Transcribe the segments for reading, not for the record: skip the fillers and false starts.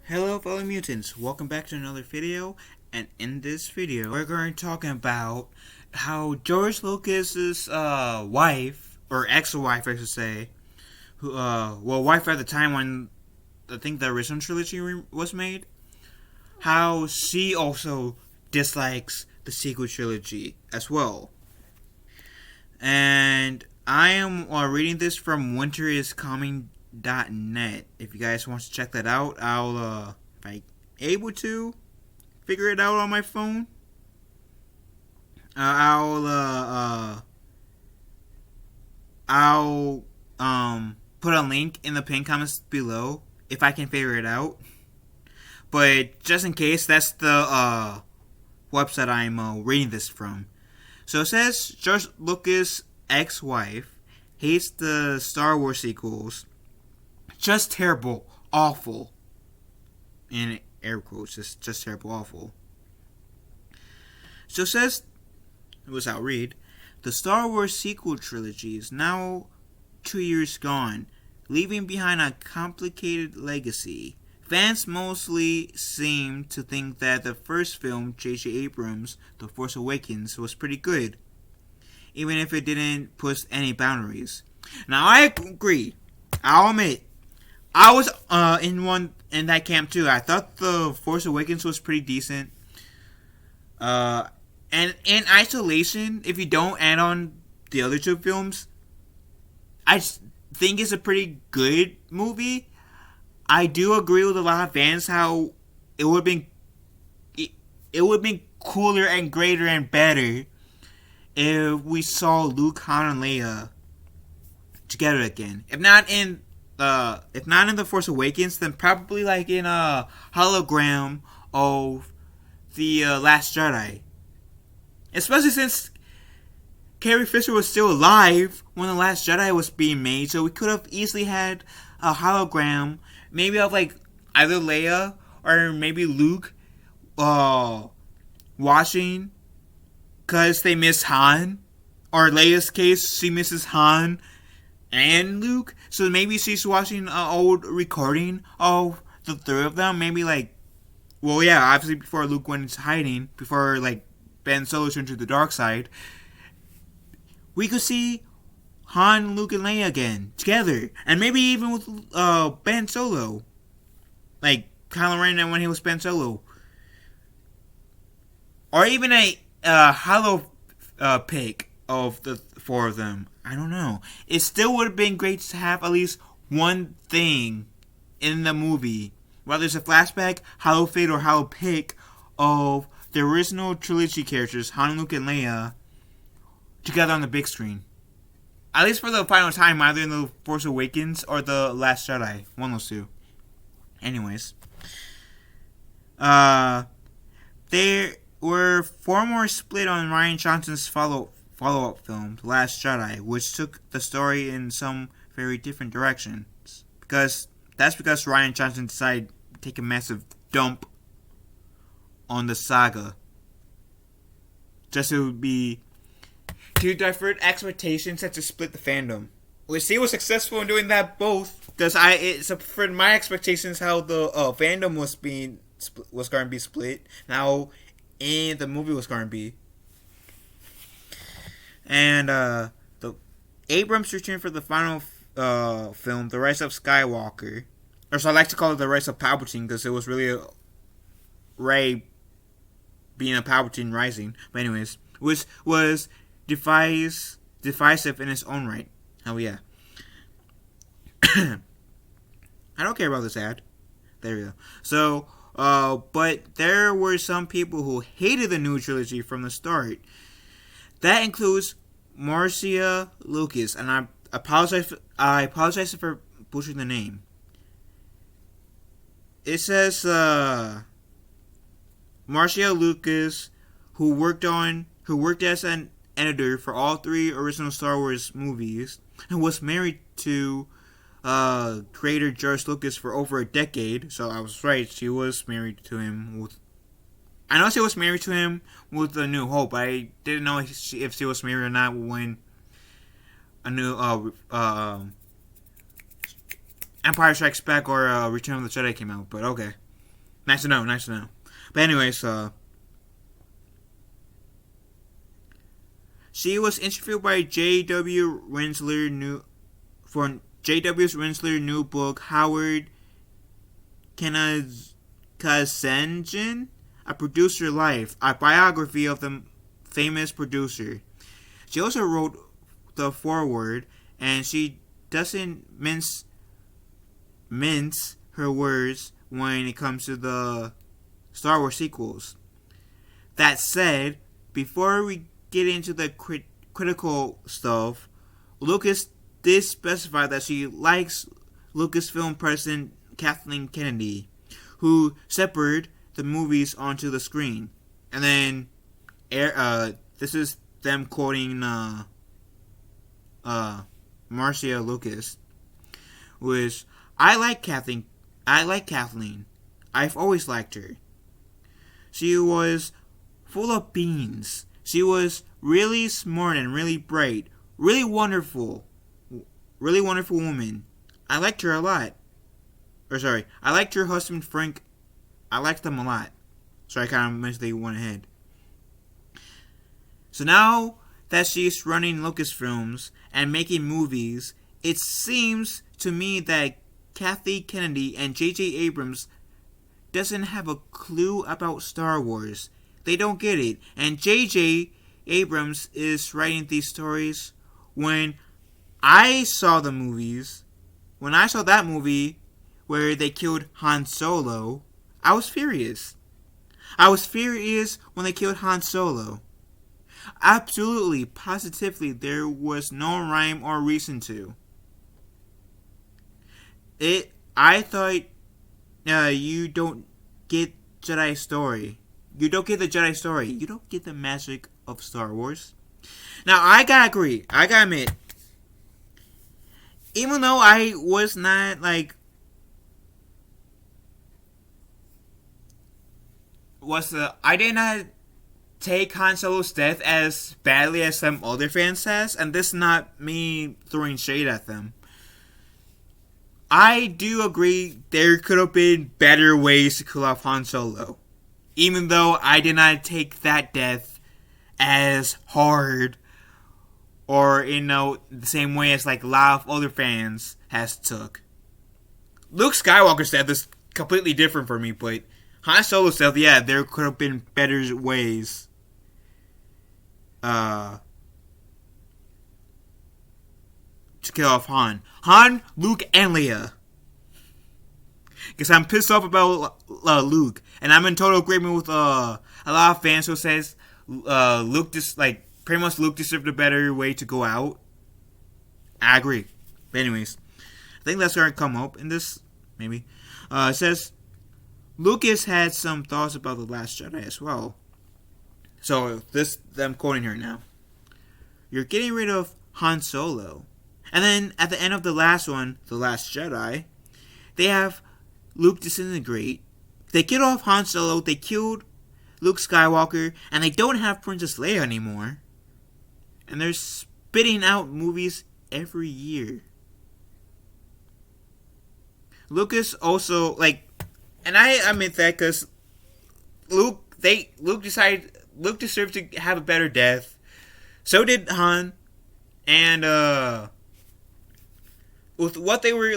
Hello fellow mutants, welcome back to another video, and in this video we're going to talk about how George Lucas's wife, or ex-wife I should say, who wife at the time when I think the original trilogy was made, how she also dislikes the sequel trilogy as well. And I am reading this from winteriscoming.net. If you guys want to check that out, I'll if I able to figure it out on my phone, I'll put a link in the pinned comments below if I can figure it out. But just in case, that's the website I'm reading this from. So it says George Lucas' ex-wife hates the Star Wars sequels. Just terrible, awful. In air quotes, just terrible, awful. So it says, I'll read, the Star Wars sequel trilogy is now 2 years gone, leaving behind a complicated legacy. Fans mostly seem to think that the first film, J.J. Abrams' The Force Awakens, was pretty good, even if it didn't push any boundaries. Now, I agree. I'll admit, I was in that camp too. I thought The Force Awakens was pretty decent. And in isolation, if you don't add on the other two films, I think it's a pretty good movie. I do agree with a lot of fans how it would have been cooler and greater and better if we saw Luke, Han, and Leia together again. If not in The Force Awakens, then probably like in a hologram of the Last Jedi. Especially since Carrie Fisher was still alive when The Last Jedi was being made, so we could have easily had a hologram, maybe of like either Leia or maybe Luke watching because they miss Han, or Leia's case, she misses Han and Luke, so maybe she's watching an old recording of the three of them, maybe like, well, yeah, obviously before Luke went into hiding, before like Ben Solo turned to the dark side, we could see Han, Luke, and Leia again together, and maybe even with Ben Solo, like Kylo Ren when he was Ben Solo, or even a hollow pick of the four of them. I don't know. It still would have been great to have at least one thing in the movie, whether it's a flashback, hollow fade, or hollow pick of the original trilogy characters, Han, Luke, and Leia, together on the big screen. At least for the final time, either in The Force Awakens or The Last Jedi. One of those two. Anyways. There were 4 more split on Rian Johnson's follow-up film, The Last Jedi, which took the story in some very different directions. Because Rian Johnson decided to take a massive dump on the saga. Just to divert expectations and to split the fandom. Which he was successful in doing that both. Because it suffered my expectations how the fandom was going to be split. Now, in the movie was going to be. And the Abrams returned for the final film, The Rise of Skywalker. Or so I like to call it The Rise of Palpatine because it was really Rey being a Palpatine rising. But anyways, which was divisive in its own right. Oh yeah. I don't care about this ad. There we go. So, but there were some people who hated the new trilogy from the start. That includes Marcia Lucas, and I apologize for butchering the name. It says Marcia Lucas, who worked as an editor for all 3 original Star Wars movies, and was married to creator George Lucas for over a decade. So I was right; she was married to him with. I know she was married to him with A New Hope. I didn't know if she was married or not when a new Empire Strikes Back or Return of the Jedi came out. But okay. Nice to know. Nice to know. But anyways, she was interviewed by J.W. Rinsler for J.W. Rinsler new book Howard Kazenjin, A Producer Life, a biography of the famous producer. She also wrote the foreword, and she doesn't mince her words when it comes to the Star Wars sequels. That said, before we get into the critical stuff, Lucas did specify that she likes Lucasfilm president Kathleen Kennedy, who shepherded the movies onto the screen. And then, this is them quoting Marcia Lucas, which I like Kathleen. I've always liked her. She was full of beans. She was really smart and really bright. Really wonderful woman. I liked her a lot. I liked her husband Frank. I liked them a lot. So I kind of mentally went ahead. So now that she's running Lucasfilms and making movies, it seems to me that Kathy Kennedy and J.J. Abrams doesn't have a clue about Star Wars. They don't get it. And J.J. Abrams is writing these stories. When I saw that movie where they killed Han Solo, I was furious. I was furious when they killed Han Solo. Absolutely, positively, there was no rhyme or reason to it. I thought, you don't get Jedi story. You don't get the Jedi story. You don't get the magic of Star Wars. Now, I gotta agree. I gotta admit, even though I was not I did not take Han Solo's death as badly as some other fans has, and this is not me throwing shade at them. I do agree there could have been better ways to kill off Han Solo, even though I did not take that death as hard or the same way as a lot of other fans has took. Luke Skywalker's death is completely different for me, but Han Solo's death, yeah, there could have been better ways to kill off Han, Luke, and Leia. Because I'm pissed off about Luke, and I'm in total agreement with a lot of fans who says Luke pretty much Luke deserved a better way to go out. I agree. But anyways, I think that's going to come up in this, maybe. It says Lucas had some thoughts about The Last Jedi as well. So I'm quoting her now. You're getting rid of Han Solo. And then at the end of the last one, The Last Jedi, they have Luke disintegrate. They killed off Han Solo, they killed Luke Skywalker, and they don't have Princess Leia anymore. And they're spitting out movies every year. Lucas also, and I admit that because Luke deserved to have a better death. So did Han. And with what they were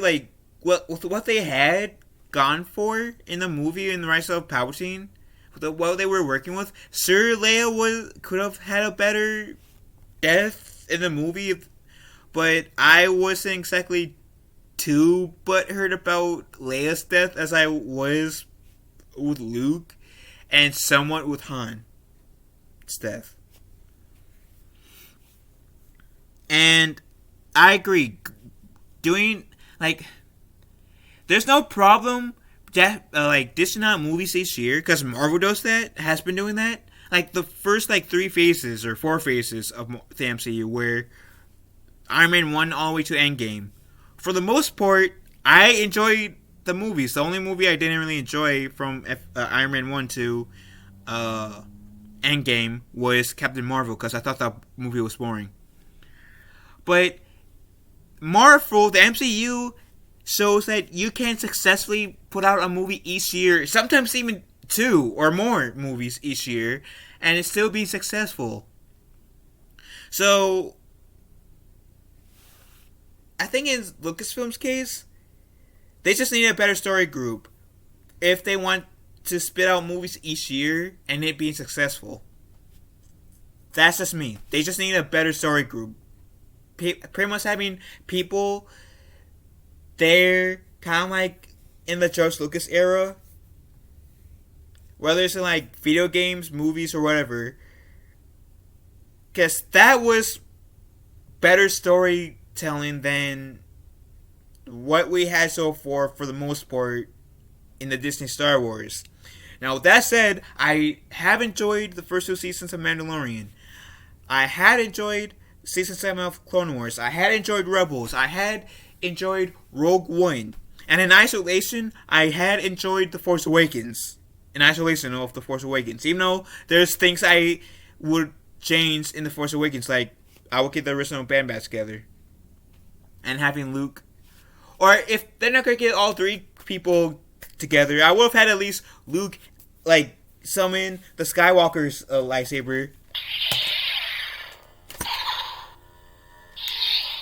with what they had gone for in the movie in the Rise of Palpatine, with what they were working with, Sir Leia could have had a better death in the movie, but I wasn't exactly too butthurt about Leia's death as I was with Luke, and somewhat with Han's death. And I agree. There's no problem dishing out movies each year, because Marvel does that, has been doing that. The first 3 phases or 4 phases of the MCU, where Iron Man 1 all the way to Endgame. For the most part, I enjoyed the movies. The only movie I didn't really enjoy from Iron Man 1 to Endgame was Captain Marvel, because I thought that movie was boring. But Marvel, the MCU, shows that you can successfully put out a movie each year, sometimes even two or more movies each year, and it still be successful. So, I think in Lucasfilm's case, they just need a better story group if they want to spit out movies each year and it being successful. That's just me. They just need a better story group. Pretty much having people there, kind of like in the George Lucas era, whether it's in like video games, movies, or whatever, because that was better storytelling than what we had so far for the most part in the Disney Star Wars. Now, with that said, I have enjoyed the first two seasons of Mandalorian. I had enjoyed Season 7 of Clone Wars. I had enjoyed Rebels. I had enjoyed Rogue One. And in isolation, I had enjoyed The Force Awakens. In isolation of The Force Awakens. Even though there's things I would change in The Force Awakens. Like, I would get the original band back together. And having Luke. Or if they're not going to get all three people together, I would have had at least Luke, like, summon the Skywalker's lightsaber.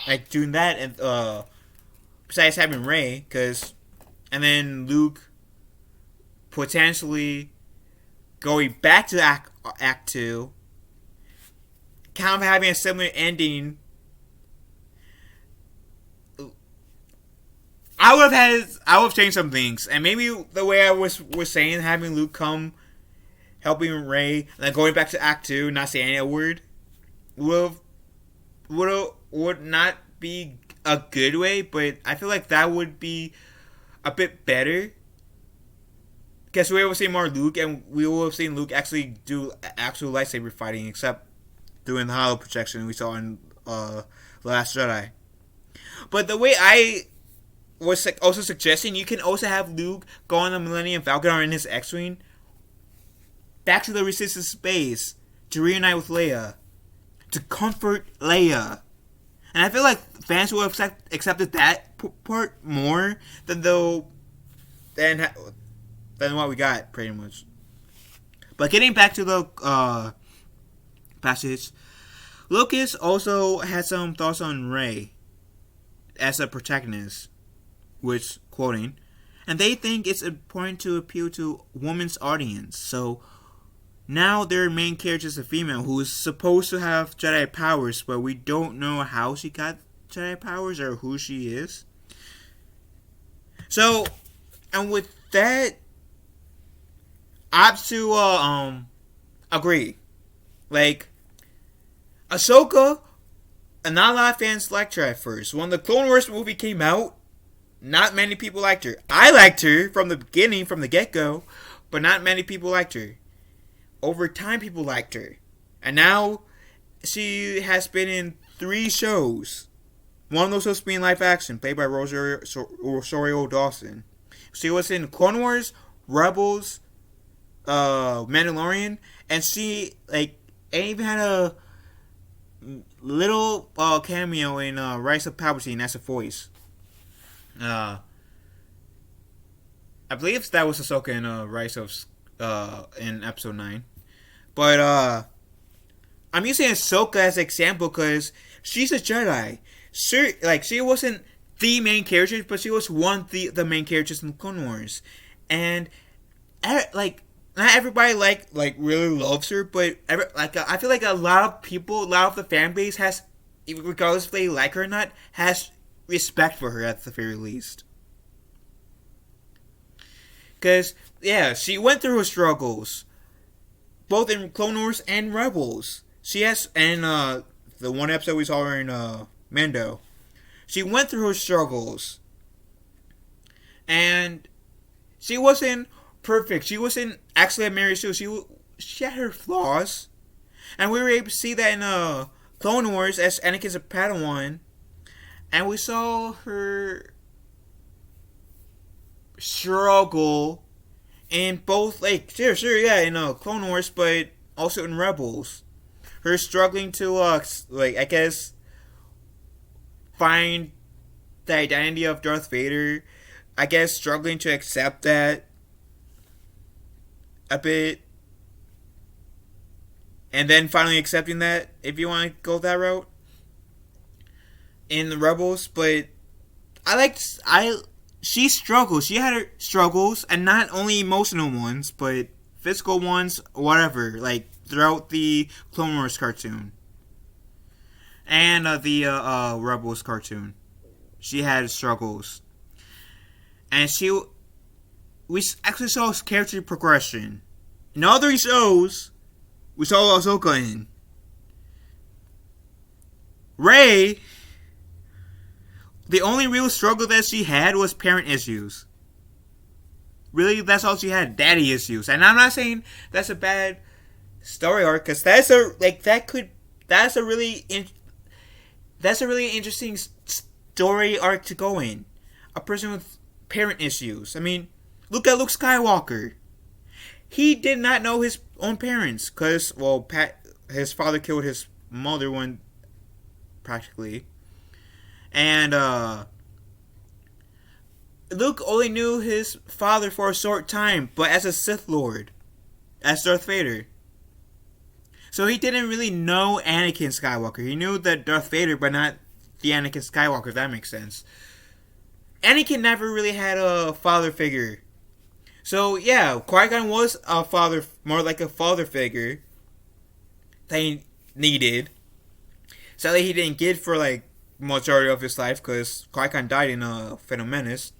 Like, doing that, and besides having Rey, and then Luke potentially going back to Act 2, kind of having a similar ending. I would have changed some things, and maybe the way I was saying, having Luke come, helping Rey, and then going back to Act 2, not saying a word, would not be a good way, but I feel like that would be a bit better. Because we will see more Luke, and we will have seen Luke actually do actual lightsaber fighting, except doing the hollow projection we saw in The Last Jedi. But the way I was also suggesting, you can also have Luke go on the Millennium Falcon or in his X-Wing back to the Resistance base to reunite with Leia, to comfort Leia. And I feel like fans will have accepted that part more than what we got, pretty much. But getting back to the passage, Lucas also had some thoughts on Rey as a protagonist, which, quoting, and they think it's important to appeal to a woman's audience, so now their main character is a female who is supposed to have Jedi powers, but we don't know how she got Jedi powers or who she is. So, and with that, I have to agree. Like, Ahsoka, and not a lot of fans liked her at first. When the Clone Wars movie came out, not many people liked her. I liked her from the beginning, from the get-go, but not many people liked her. Over time, people liked her. And now, she has been in 3 shows. One of those shows being live action, played by Rosario Dawson. She was in Clone Wars, Rebels, Mandalorian, and she, even had a little cameo in Rise of Palpatine as a voice. I believe that was Ahsoka in Rise of in episode 9. But I'm using Ahsoka as an example because she's a Jedi. She wasn't the main character, but she was one of the main characters in Clone Wars. And not everybody really loves her, but I feel like a lot of people, a lot of the fan base has, regardless if they like her or not, has respect for her at the very least. Because, yeah, she went through her struggles, both in Clone Wars and Rebels. She has, and the one episode we saw her in Mando, she went through her struggles. And she wasn't perfect. She wasn't actually a Mary Sue. She had her flaws. And we were able to see that in Clone Wars as Anakin's a Padawan. And we saw her struggle in both, in Clone Wars, but also in Rebels. Her struggling to, find the identity of Darth Vader, I guess struggling to accept that a bit, and then finally accepting that, if you want to go that route, in the Rebels. But she struggles. She had her struggles, and not only emotional ones, but physical ones, whatever, like throughout the Clone Wars cartoon and the Rebels cartoon. She had struggles, and we actually saw character progression. In all three shows, we saw Ahsoka in. Rey, the only real struggle that she had was parent issues. Really, that's all she had, daddy issues. And I'm not saying that's a bad story arc, because that's a really interesting story arc to go in. A person with parent issues. I mean, look at Luke Skywalker. He did not know his own parents, because, well, his father killed his mother practically. And, Luke only knew his father for a short time, but as a Sith Lord. As Darth Vader. So he didn't really know Anakin Skywalker. He knew that Darth Vader, but not the Anakin Skywalker, if that makes sense. Anakin never really had a father figure. So, yeah, Qui-Gon was a father, more like a father figure that he needed. Sadly, he didn't get for, like, majority of his life, because Qui-Gon died in Phantom Menace.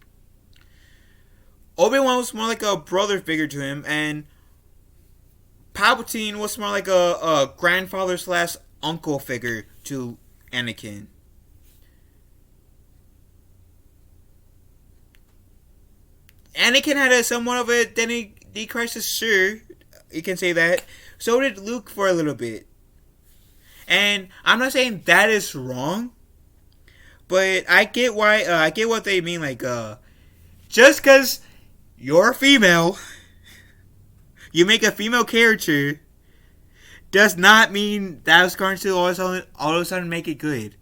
Obi-Wan was more like a brother figure to him, and Palpatine was more like a grandfather / uncle figure to Anakin. Anakin had somewhat of a identity crisis, sure, you can say that. So did Luke for a little bit. And I'm not saying that is wrong, but I get why. I get what they mean. Like, just because you're female, you make a female character, does not mean that's going to all of a sudden make it good.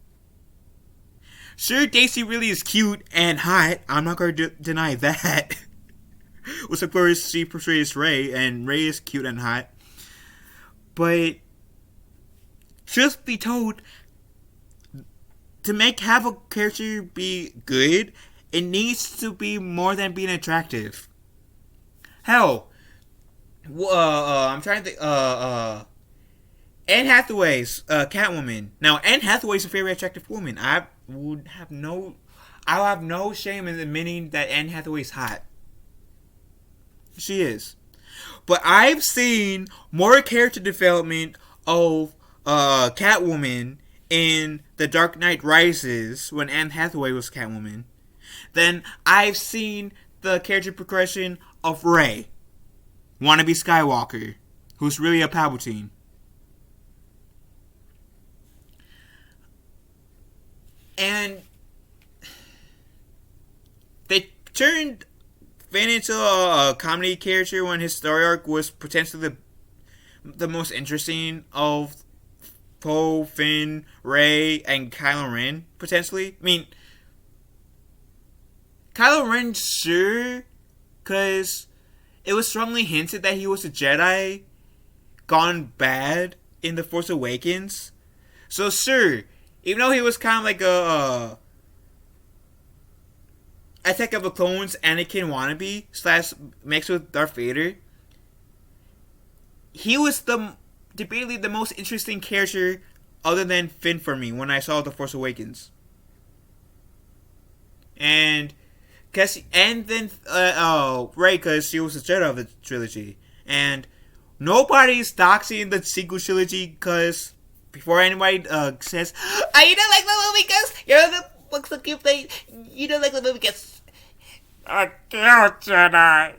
Sure, Daisy really is cute and hot. I'm not going to deny that. Which, of course, she portrays Rey, and Rey is cute and hot. But, truth be told, to have a character be good, it needs to be more than being attractive. Hell, I'm trying to think, Anne Hathaway's Catwoman. Now, Anne Hathaway's a very attractive woman. I'll have no shame in admitting that Anne Hathaway's hot. She is. But I've seen more character development of Catwoman in The Dark Knight Rises, when Anne Hathaway was Catwoman, than I've seen the character progression of Rey, wannabe Skywalker, who's really a Palpatine. And they turned Finn into a comedy character when his story arc was potentially the most interesting of Poe, Finn, Rey, and Kylo Ren, potentially. I mean, Kylo Ren, sure, because it was strongly hinted that he was a Jedi gone bad in The Force Awakens. So, sure, even though he was kind of like a Attack of the Clones Anakin wannabe / mixed with Darth Vader, he was debatably the most interesting character other than Finn for me when I saw The Force Awakens. And then Rey, because she was the Jedi of the trilogy. And nobody's doxing the sequel trilogy, because before anybody says, "Oh, you don't like the movie because you're the looks like you play. You don't like the movie because a girl Jedi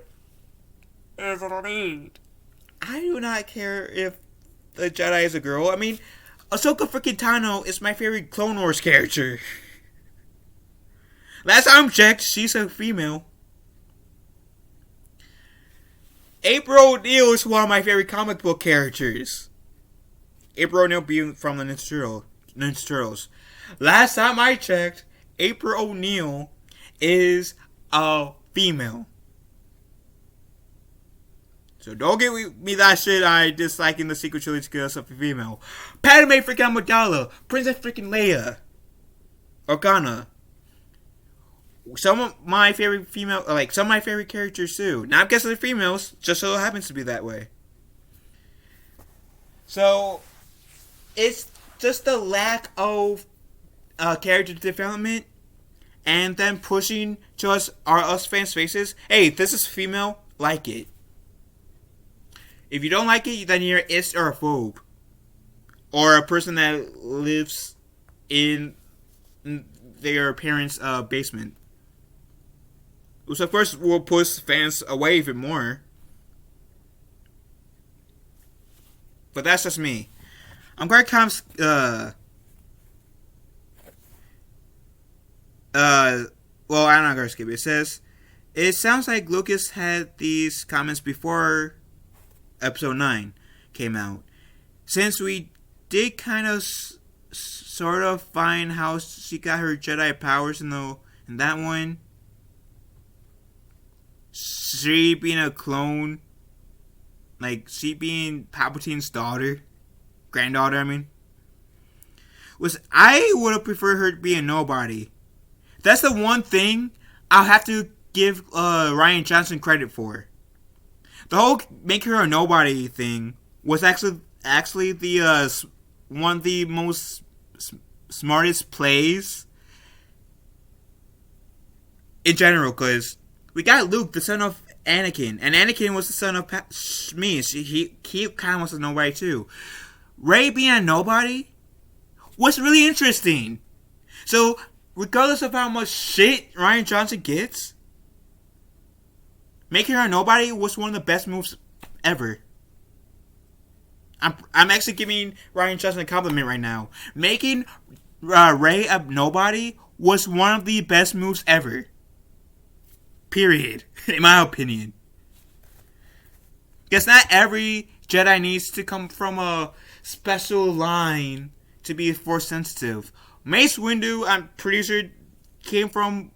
is a lead." I do not care if the Jedi is a girl. I mean, Ahsoka freaking Tano is my favorite Clone Wars character. Last time I checked, she's a female. April O'Neil is one of my favorite comic book characters. April O'Neil being from the Ninja Turtles. Last time I checked, April O'Neil is a female. So don't get me that shit. I disliking the sequel trilogy because of a female. Padme freaking Amidala, Princess freaking Leia, Organa. Some of my favorite female, like some of my favorite characters too. Not because they're females, just so it happens to be that way. So it's just the lack of character development, and then pushing to us fans' faces. Hey, this is female, like it. If you don't like it, then you're an ist or a phobe. Or a person that lives in their parents' basement. Which of course will push fans away even more. But that's just me. I'm glad Comics well, I'm not gonna skip it. It says, it sounds like Lucas had these comments before Episode 9 came out. Since we did kind of sort of find how she got her Jedi powers in that one. She being a clone. Like, she being Palpatine's granddaughter, I mean. I would have preferred her to be a nobody. That's the one thing I'll have to give Rian Johnson credit for. The whole make her a nobody thing was actually the one of the most smartest plays in general, because we got Luke, the son of Anakin, and Anakin was the son of Shmi. He kind of was a nobody too. Rey being a nobody was really interesting. So regardless of how much shit Rian Johnson gets, making her a nobody was one of the best moves ever. I'm actually giving Rian Johnson a compliment right now. Making Rey a nobody was one of the best moves ever. Period. In my opinion. Because not every Jedi needs to come from a special line to be Force sensitive. Mace Windu, I'm pretty sure, came from...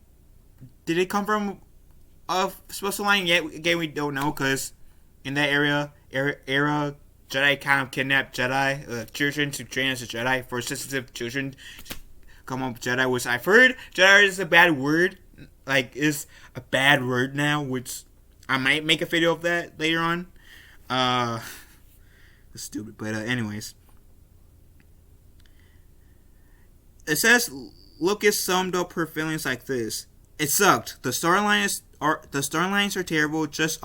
Did it come from a special line? Yet again, we don't know, because in that era, Jedi kind of kidnapped Jedi children to train as a Jedi. For sensitive children to come up with Jedi, which I've heard Jedi is a bad word. Like, is a bad word now, which I might make a video of that later on. It's stupid, but anyways. It says Lucas summed up her feelings like this: "It sucked. The storylines are terrible, just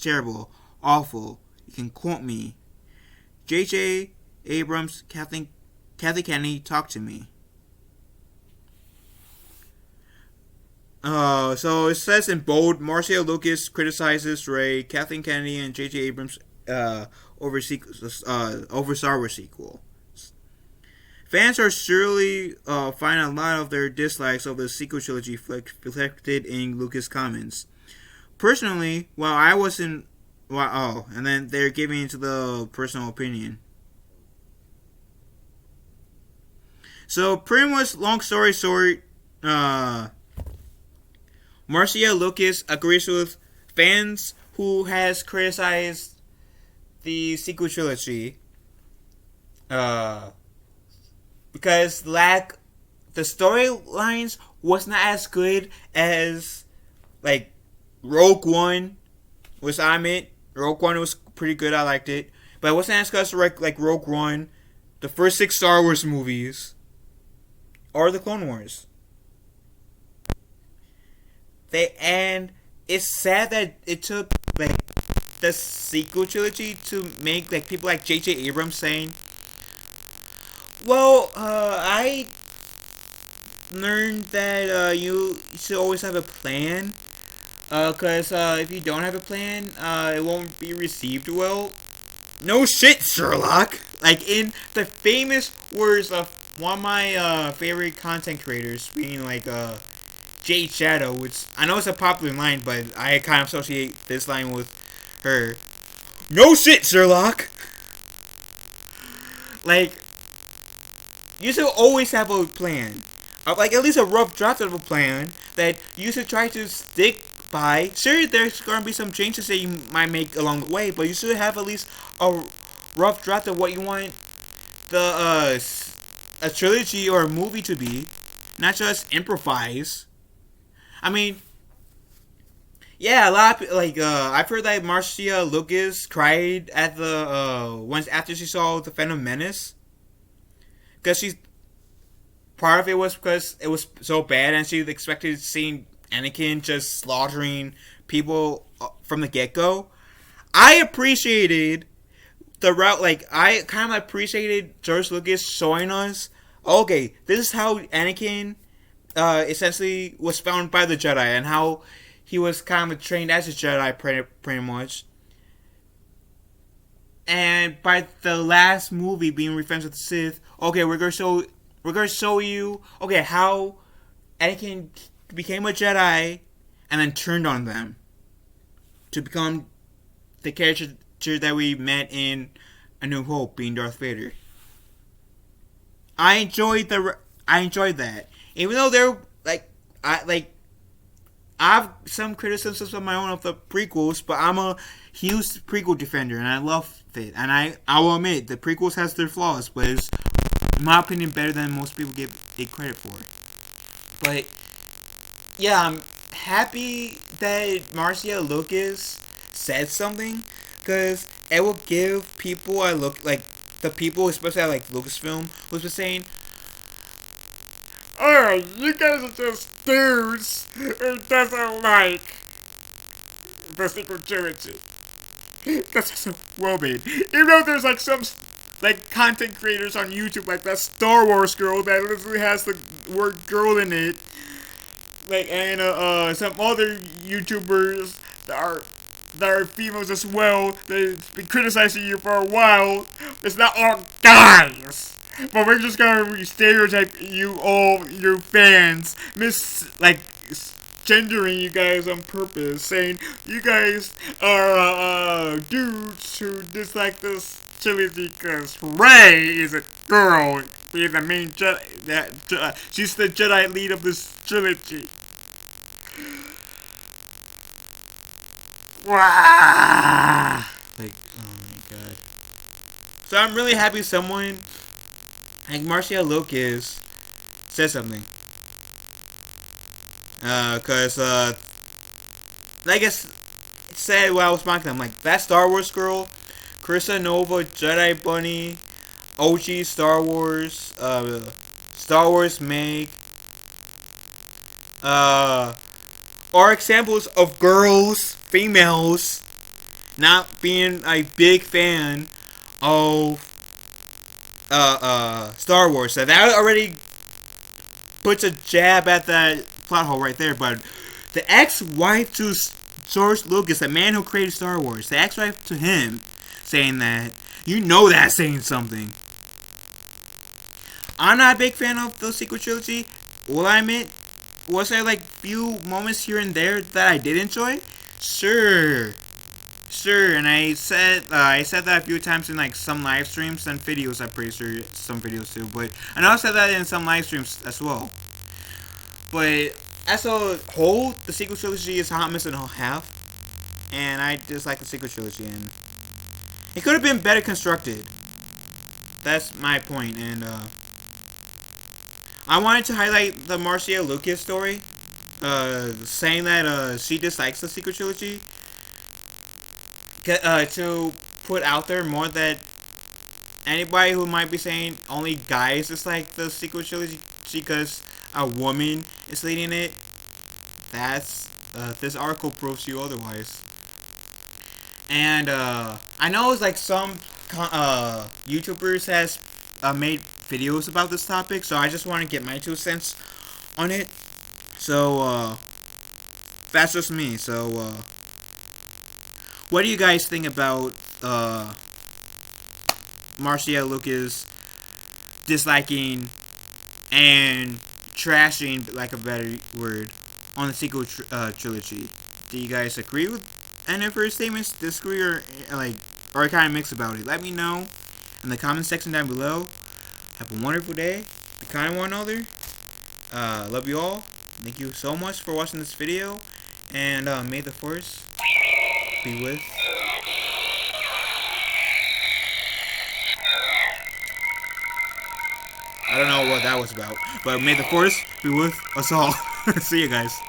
terrible, awful. You can quote me. J.J. Abrams, Kathy Kennedy, talk to me." So it says in bold, Marcia Lucas criticizes Rey, Kathleen Kennedy, and J.J. Abrams over Star Wars sequel. Fans are surely find a lot of their dislikes of the sequel trilogy reflected in Lucas' comments. Personally, and then they're giving into the personal opinion. So pretty much, long story short, Marcia Lucas agrees with fans who has criticized the sequel trilogy because the storylines was not as good as like Rogue One, which I meant. Rogue One was pretty good, I liked it, but it wasn't as good as like Rogue One, the first 6 Star Wars movies, or the Clone Wars. And it's sad that it took like the sequel trilogy to make like people like J.J. Abrams saying, "Well, I learned that you should always have a plan, because if you don't have a plan, it won't be received well." No shit, Sherlock. Like, in the famous words of one of my favorite content creators, being like Jade Shadow, which I know it's a popular line, but I kind of associate this line with her. No shit, Sherlock! Like, you should always have a plan. like at least a rough draft of a plan that you should try to stick by. Sure, there's gonna be some changes that you might make along the way, but you should have at least a rough draft of what you want the a trilogy or a movie to be, not just improvise. I mean, yeah, a lot of, like I've heard that Marcia Lucas cried at the once after she saw the Phantom Menace because she's part of it was because it was so bad and she expected seeing Anakin just slaughtering people from the get go. I appreciated the route, like I kind of appreciated George Lucas showing us, okay, this is how Anakin essentially was found by the Jedi and how he was kind of trained as a Jedi pretty much. And by the last movie being Revenge of the Sith, okay, we're gonna show you okay how Anakin became a Jedi and then turned on them to become the character that we met in A New Hope, being Darth Vader. I enjoyed that, even though they're I have some criticisms of my own of the prequels, but I'm a huge prequel defender and I love it. And I will admit the prequels has their flaws, but it's in my opinion better than most people give it credit for. But yeah, I'm happy that Marcia Lucas said something because it will give people a look, like the people especially at like Lucasfilm who's been saying, "Oh, you guys are just dudes who doesn't like the sequel trilogy." That's just well made. Even though there's like some like content creators on YouTube, like that Star Wars girl that literally has the word "girl" in it, like, and some other YouTubers that are females as well. They've been criticizing you for a while. It's not all guys, but we're just gonna stereotype you all, your fans, gendering you guys on purpose, saying you guys are dudes who dislike this trilogy because Rey is a girl, being the main Jedi. She's the Jedi lead of this trilogy. Wah! Like, oh my god. So I'm really happy someone like Marcia Lucas said something. Cause like I said while I was mocking them, like that Star Wars girl, Carissa Nova, Jedi Bunny, OG Star Wars, Star Wars Meg, are examples of girls, females, not being a big fan of Star Wars. So that already puts a jab at that plot hole right there. But the ex-wife to George Lucas, the man who created Star Wars, the ex-wife to him, saying that, you know that's saying something. I'm not a big fan of the sequel trilogy. Will I admit, was there like few moments here and there that I did enjoy? Sure, and I said that a few times in like some live streams and videos. I'm pretty sure some videos too, but I know I said that in some live streams as well. But as a whole, the sequel trilogy is hot mess and a half, and I dislike the sequel trilogy, and it could have been better constructed. That's my point, and I wanted to highlight the Marcia Lucas story, saying that she dislikes the sequel trilogy, to put out there more that anybody who might be saying only guys dislike the sequel trilogy because a woman is leading it, that's this article proves you otherwise. And I know it's like some YouTubers has made videos about this topic, so I just want to get my 2 cents on it. So that's just me. So what do you guys think about Marcia Lucas disliking and trashing, like a better word, on the sequel trilogy? Do you guys agree with any of her statements, disagree, or kind of mix about it? Let me know in the comment section down below. Have a wonderful day. Be kind to one another. Love you all. Thank you so much for watching this video. And may the force be with. I don't know what that was about. But may the force be with us all. See you guys.